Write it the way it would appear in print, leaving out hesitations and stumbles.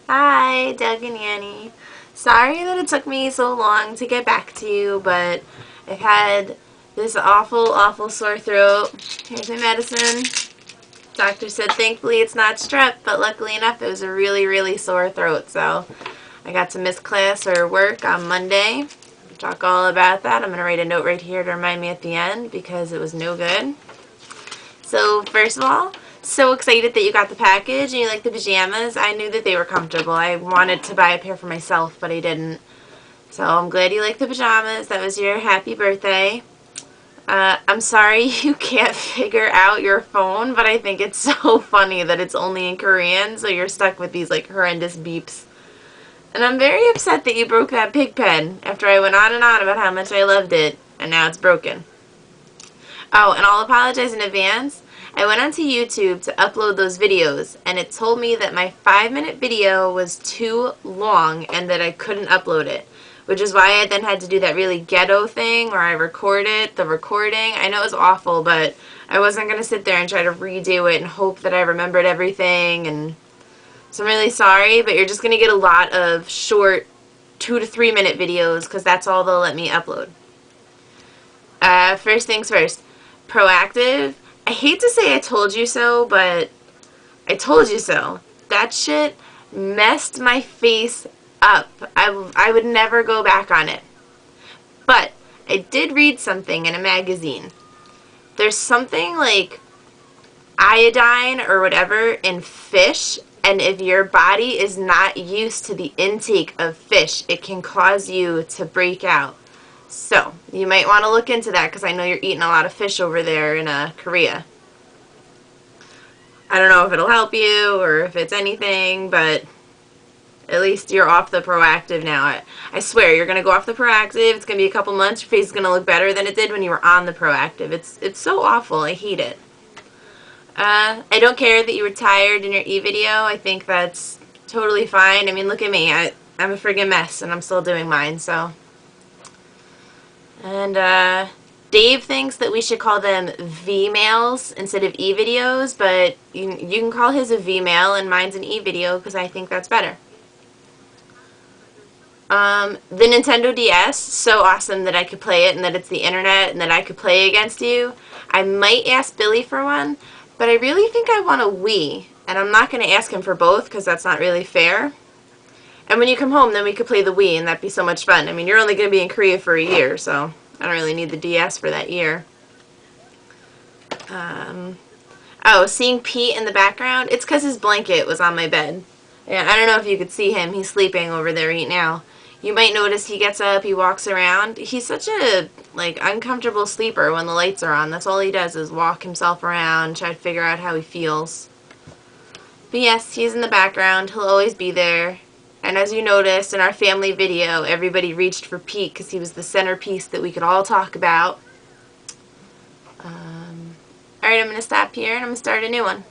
Hi, Doug and Annie. Sorry that it took me so long to get back to you, but I've had this awful sore throat. Here's my medicine. Doctor said thankfully it's not strep, but luckily enough it was a really sore throat, so I got to miss class or work on Monday. We'll talk all about that. I'm going to write a note right here to remind me at the end because it was no good. So first of all, so excited that you got the package and you like the pajamas. I knew that they were comfortable. I wanted to buy a pair for myself, but I didn't. So I'm glad you like the pajamas. That was your happy birthday. I'm sorry you can't figure out your phone, but I think it's so funny that it's only in Korean, so you're stuck with these like horrendous beeps. And I'm very upset that you broke that pig pen after I went on and on about how much I loved it, and now it's broken. Oh, and I'll apologize in advance. I went onto YouTube to upload those videos, and it told me that my 5-minute video was too long and that I couldn't upload it, which is why I then had to do that really ghetto thing where I recorded the recording. I know it was awful, but I wasn't going to sit there and try to redo it and hope that I remembered everything, and so I'm really sorry, but you're just going to get a lot of short 2 to 3 minute videos because that's all they'll let me upload. First things first, proactive. I hate to say I told you so, but I told you so. That shit messed my face up. I would never go back on it. But I did read something in a magazine. There's something like iodine or whatever in fish, and if your body is not used to the intake of fish, it can cause you to break out. So, you might want to look into that because I know you're eating a lot of fish over there in Korea. I don't know if it'll help you or if it's anything, but at least you're off the proactive now. I swear, you're going to go off the proactive. It's going to be a couple months. Your face is going to look better than it did when you were on the proactive. It's so awful. I hate it. I don't care that you were tired in your e-video. I think that's totally fine. I mean, look at me. I'm a friggin' mess, and I'm still doing mine, so. And, Dave thinks that we should call them V-mails instead of e-videos, but you can call his a V-mail and mine's an e-video because I think that's better. The Nintendo DS, so awesome that I could play it and that it's the internet and that I could play against you. I might ask Billy for one, but I really think I want a Wii, and I'm not going to ask him for both because that's not really fair. And when you come home, then we could play the Wii, and that'd be so much fun. I mean, you're only going to be in Korea for a year, so I don't really need the DS for that year. Oh, seeing Pete in the background, it's because his blanket was on my bed. Yeah, I don't know if you could see him. He's sleeping over there right now. You might notice he gets up, he walks around. He's such a, like, uncomfortable sleeper when the lights are on. That's all he does is walk himself around, try to figure out how he feels. But yes, he's in the background. He'll always be there. And as you noticed in our family video, everybody reached for Pete because he was the centerpiece that we could all talk about. Alright, I'm going to stop here and I'm going to start a new one.